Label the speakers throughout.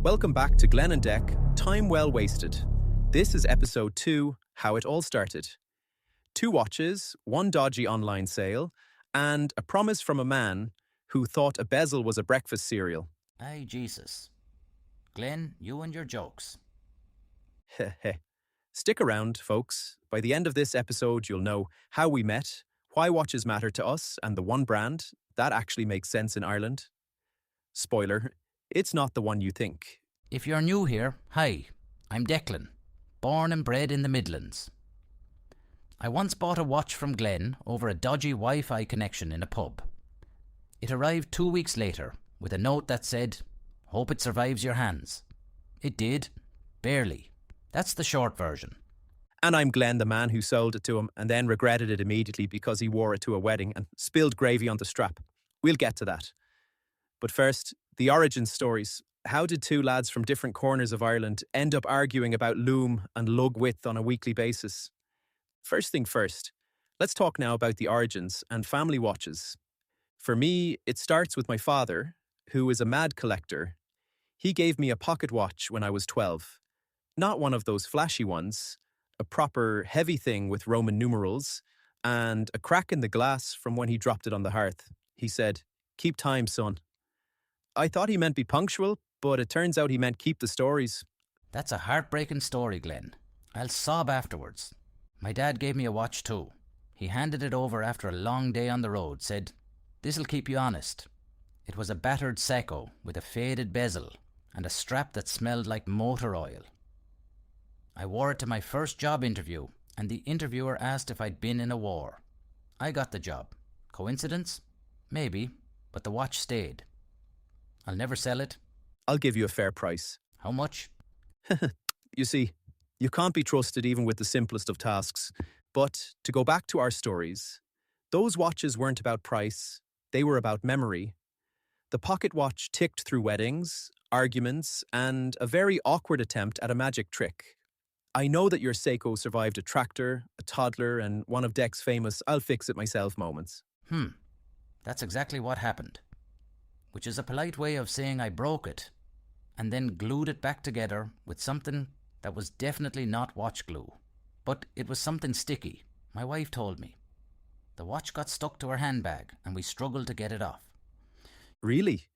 Speaker 1: Welcome back to Glen Dec, Time Well Wasted. This is episode 2, How It All Started. 2 watches, 1 dodgy online sale, and a promise from a man who thought a bezel was a breakfast cereal.
Speaker 2: Aye, Jesus. Glen, you and your jokes.
Speaker 1: Heh. Stick around, folks. By the end of this episode, you'll know how we met, why watches matter to us, and the one brand that actually makes sense in Ireland. Spoiler, it's not the one you think.
Speaker 2: If you're new here, hi, I'm Declan, born and bred in the Midlands. I once bought a watch from Glen over a dodgy Wi-Fi connection in a pub. It arrived 2 weeks later with a note that said, "Hope it survives your hands." It did, barely. That's the short version.
Speaker 1: And I'm Glenn, the man who sold it to him and then regretted it immediately because he wore it to a wedding and spilled gravy on the strap. We'll get to that. But first, the origin stories. How did 2 lads from different corners of Ireland end up arguing about loom and lug width on a weekly basis? First thing first, let's talk now about the origins and family watches. For me, it starts with my father, who is a mad collector. He gave me a pocket watch when I was 12. Not one of those flashy ones, a proper heavy thing with Roman numerals, and a crack in the glass from when he dropped it on the hearth. He said, "Keep time, son." I thought he meant be punctual, but it turns out he meant keep the stories.
Speaker 2: That's a heartbreaking story, Glen. I'll sob afterwards. My dad gave me a watch too. He handed it over after a long day on the road, said, "This'll keep you honest." It was a battered Seiko with a faded bezel and a strap that smelled like motor oil. I wore it to my first job interview, and the interviewer asked if I'd been in a war. I got the job. Coincidence? Maybe, but the watch stayed. I'll never sell it.
Speaker 1: I'll give you a fair price.
Speaker 2: How much?
Speaker 1: You see, you can't be trusted even with the simplest of tasks. But to go back to our stories, those watches weren't about price, they were about memory. The pocket watch ticked through weddings, arguments, and a very awkward attempt at a magic trick. I know that your Seiko survived a tractor, a toddler, and one of Dec's famous "I'll fix it myself" moments.
Speaker 2: That's exactly what happened. Which is a polite way of saying I broke it, and then glued it back together with something that was definitely not watch glue. But it was something sticky, my wife told me. The watch got stuck to her handbag, and we struggled to get it off.
Speaker 1: Really?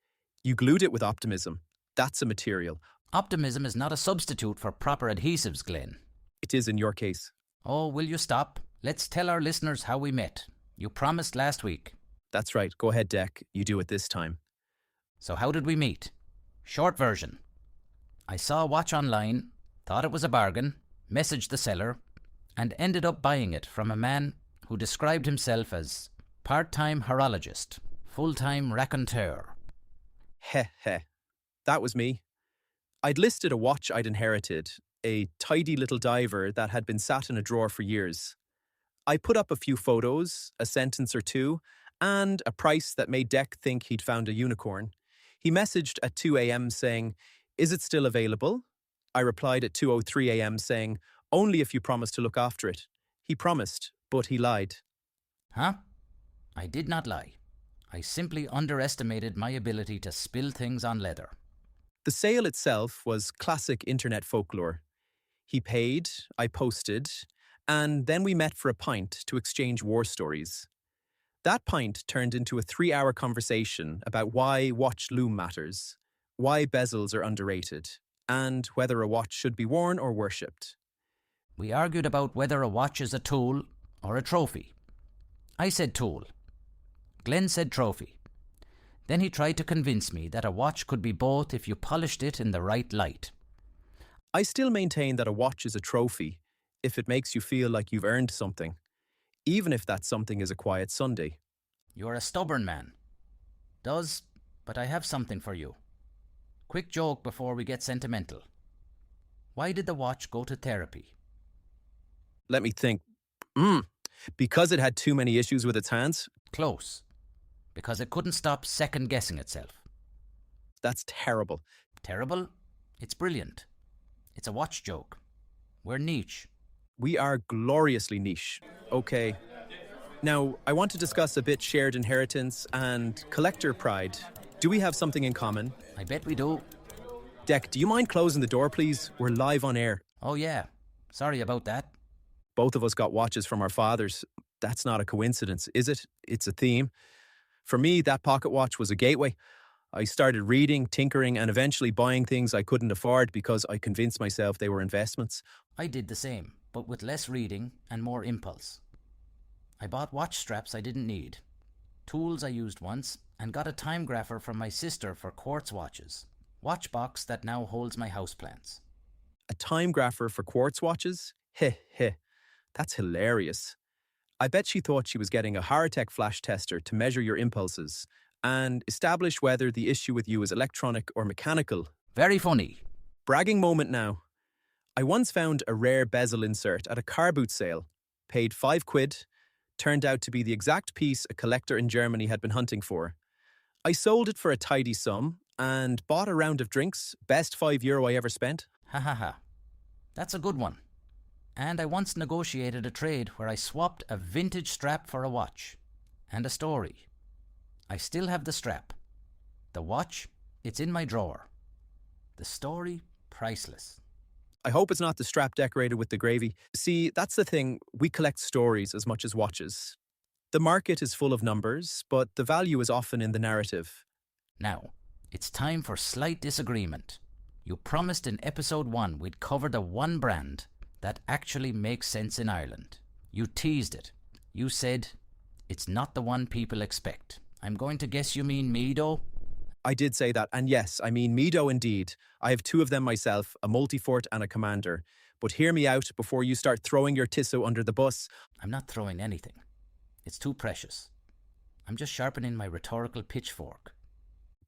Speaker 1: You glued it with optimism. That's a material.
Speaker 2: Optimism is not a substitute for proper adhesives, Glen.
Speaker 1: It is in your case.
Speaker 2: Oh, will you stop? Let's tell our listeners how we met. You promised last week.
Speaker 1: That's right. Go ahead, Dec. You do it this time.
Speaker 2: So how did we meet? Short version. I saw a watch online, thought it was a bargain, messaged the seller, and ended up buying it from a man who described himself as part-time horologist, full-time raconteur.
Speaker 1: Heh. That was me. I'd listed a watch I'd inherited, a tidy little diver that had been sat in a drawer for years. I put up a few photos, a sentence or two, and a price that made Dec think he'd found a unicorn. He messaged at 2 a.m. saying, "Is it still available?" I replied at 2:03 a.m. saying, "Only if you promise to look after it." He promised, but he lied.
Speaker 2: Huh? I did not lie. I simply underestimated my ability to spill things on leather.
Speaker 1: The sale itself was classic internet folklore. He paid, I posted, and then we met for a pint to exchange war stories. That pint turned into a 3-hour conversation about why watch loom matters, why bezels are underrated, and whether a watch should be worn or worshipped.
Speaker 2: We argued about whether a watch is a tool or a trophy. I said tool. Glen said trophy. Then he tried to convince me that a watch could be both if you polished it in the right light.
Speaker 1: I still maintain that a watch is a trophy if it makes you feel like you've earned something, even if that something is a quiet Sunday.
Speaker 2: You're a stubborn man. But I have something for you. Quick joke before we get sentimental. Why did the watch go to therapy?
Speaker 1: Let me think. Because it had too many issues with its hands?
Speaker 2: Close. Because it couldn't stop second-guessing itself.
Speaker 1: That's terrible.
Speaker 2: Terrible? It's brilliant. It's a watch joke. We're niche.
Speaker 1: We are gloriously niche. Okay. Now, I want to discuss a bit shared inheritance and collector pride. Do we have something in common?
Speaker 2: I bet we do.
Speaker 1: Dec, do you mind closing the door, please? We're live on air.
Speaker 2: Oh, yeah. Sorry about that.
Speaker 1: Both of us got watches from our fathers. That's not a coincidence, is it? It's a theme. For me, that pocket watch was a gateway. I started reading, tinkering, and eventually buying things I couldn't afford because I convinced myself they were investments.
Speaker 2: I did the same, but with less reading and more impulse. I bought watch straps I didn't need, tools I used once, and got a time grapher from my sister for quartz watches. Watch box that now holds my houseplants.
Speaker 1: A time grapher for quartz watches? Heh heh. That's hilarious. I bet she thought she was getting a Haratech flash tester to measure your impulses and establish whether the issue with you is electronic or mechanical.
Speaker 2: Very funny.
Speaker 1: Bragging moment now. I once found a rare bezel insert at a car boot sale. Paid £5. Turned out to be the exact piece a collector in Germany had been hunting for. I sold it for a tidy sum and bought a round of drinks. Best €5 I ever spent.
Speaker 2: Ha ha ha. That's a good one. And I once negotiated a trade where I swapped a vintage strap for a watch. And a story. I still have the strap. The watch, it's in my drawer. The story, priceless.
Speaker 1: I hope it's not the strap decorated with the gravy. See, that's the thing. We collect stories as much as watches. The market is full of numbers, but the value is often in the narrative.
Speaker 2: Now, it's time for slight disagreement. You promised in episode 1 we'd cover the one brand that actually makes sense in Ireland. You teased it. You said, it's not the one people expect. I'm going to guess you mean Mido?
Speaker 1: I did say that, and yes, I mean Mido indeed. I have two of them myself, a multifort and a commander. But hear me out before you start throwing your Tissot under the bus.
Speaker 2: I'm not throwing anything. It's too precious. I'm just sharpening my rhetorical pitchfork.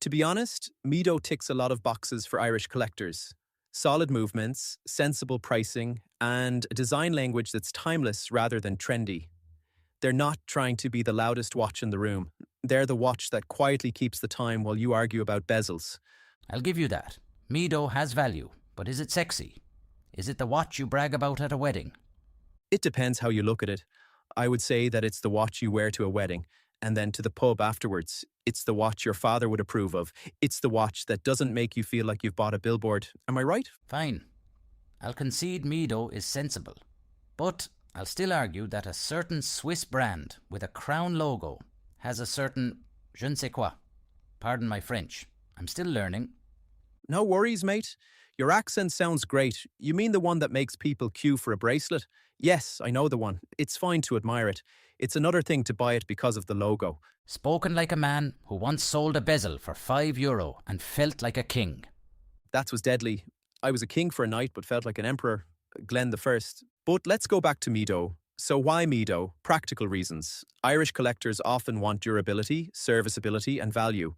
Speaker 1: To be honest, Mido ticks a lot of boxes for Irish collectors. Solid movements, sensible pricing, and a design language that's timeless rather than trendy. They're not trying to be the loudest watch in the room. They're the watch that quietly keeps the time while you argue about bezels.
Speaker 2: I'll give you that. Mido has value, but is it sexy? Is it the watch you brag about at a wedding?
Speaker 1: It depends how you look at it. I would say that it's the watch you wear to a wedding, and then to the pub afterwards. It's the watch your father would approve of. It's the watch that doesn't make you feel like you've bought a billboard. Am I right?
Speaker 2: Fine. I'll concede Mido is sensible. But I'll still argue that a certain Swiss brand with a crown logo has a certain je ne sais quoi. Pardon my French. I'm still learning.
Speaker 1: No worries, mate. Your accent sounds great. You mean the one that makes people queue for a bracelet? Yes, I know the one. It's fine to admire it. It's another thing to buy it because of the logo.
Speaker 2: Spoken like a man who once sold a bezel for €5 and felt like a king.
Speaker 1: That was deadly. I was a king for a night but felt like an emperor. Glen Dec. But let's go back to Mido. So why Mido? Practical reasons. Irish collectors often want durability, serviceability and value.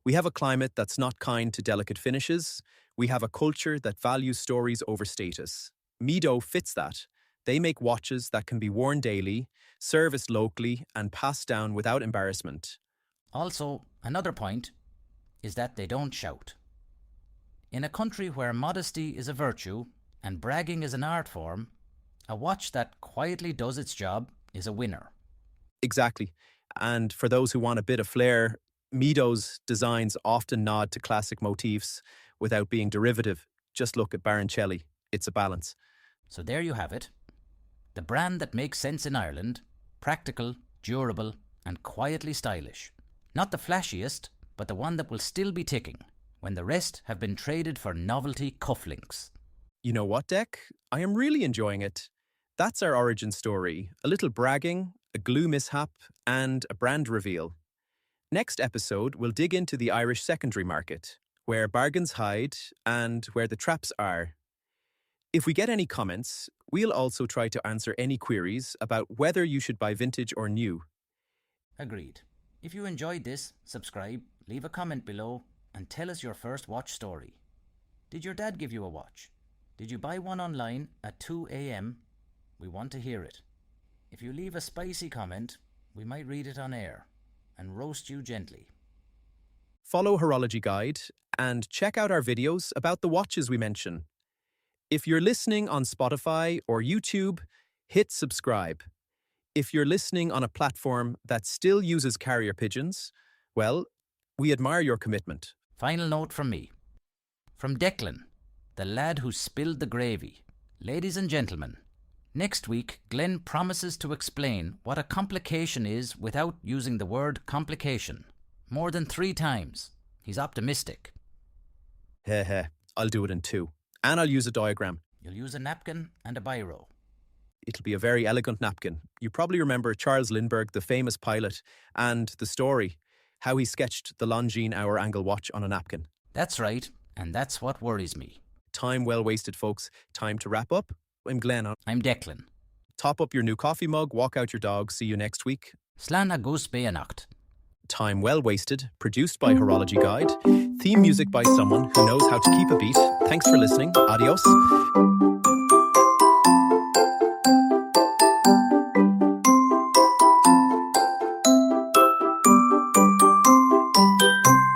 Speaker 1: We have a climate that's not kind to delicate finishes. We have a culture that values stories over status. Mido fits that. They make watches that can be worn daily, serviced locally and passed down without embarrassment.
Speaker 2: Also, another point is that they don't shout. In a country where modesty is a virtue and bragging is an art form, a watch that quietly does its job is a winner.
Speaker 1: Exactly. And for those who want a bit of flair, Mido's designs often nod to classic motifs without being derivative. Just look at Baroncelli. It's a balance.
Speaker 2: So there you have it. The brand that makes sense in Ireland, practical, durable, and quietly stylish. Not the flashiest, but the one that will still be ticking when the rest have been traded for novelty cufflinks.
Speaker 1: You know what, Dec? I am really enjoying it. That's our origin story. A little bragging, a glue mishap, and a brand reveal. Next episode, we'll dig into the Irish secondary market, where bargains hide and where the traps are. If we get any comments, we'll also try to answer any queries about whether you should buy vintage or new.
Speaker 2: Agreed. If you enjoyed this, subscribe, leave a comment below, and tell us your first watch story. Did your dad give you a watch? Did you buy one online at 2 a.m? We want to hear it. If you leave a spicy comment, we might read it on air and roast you gently.
Speaker 1: Follow Horology Guide and check out our videos about the watches we mention. If you're listening on Spotify or YouTube, hit subscribe. If you're listening on a platform that still uses carrier pigeons, well, we admire your commitment.
Speaker 2: Final note from me. From Declan, the lad who spilled the gravy. Ladies and gentlemen, next week Glen promises to explain what a complication is without using the word complication. More than 3 times. He's optimistic.
Speaker 1: Heh, I'll do it in 2. And I'll use a diagram.
Speaker 2: You'll use a napkin and a biro.
Speaker 1: It'll be a very elegant napkin. You probably remember Charles Lindbergh, the famous pilot, and the story, how he sketched the Longines hour-angle watch on a napkin.
Speaker 2: That's right, and that's what worries me.
Speaker 1: Time well wasted, folks. Time to wrap up. I'm Glen.
Speaker 2: I'm Declan.
Speaker 1: Top up your new coffee mug, walk out your dog. See you next week.
Speaker 2: Slán a gús beanacht.
Speaker 1: Time well wasted. Produced by Horology Guide. Theme music by someone who knows how to keep a beat. Thanks for listening. Adios.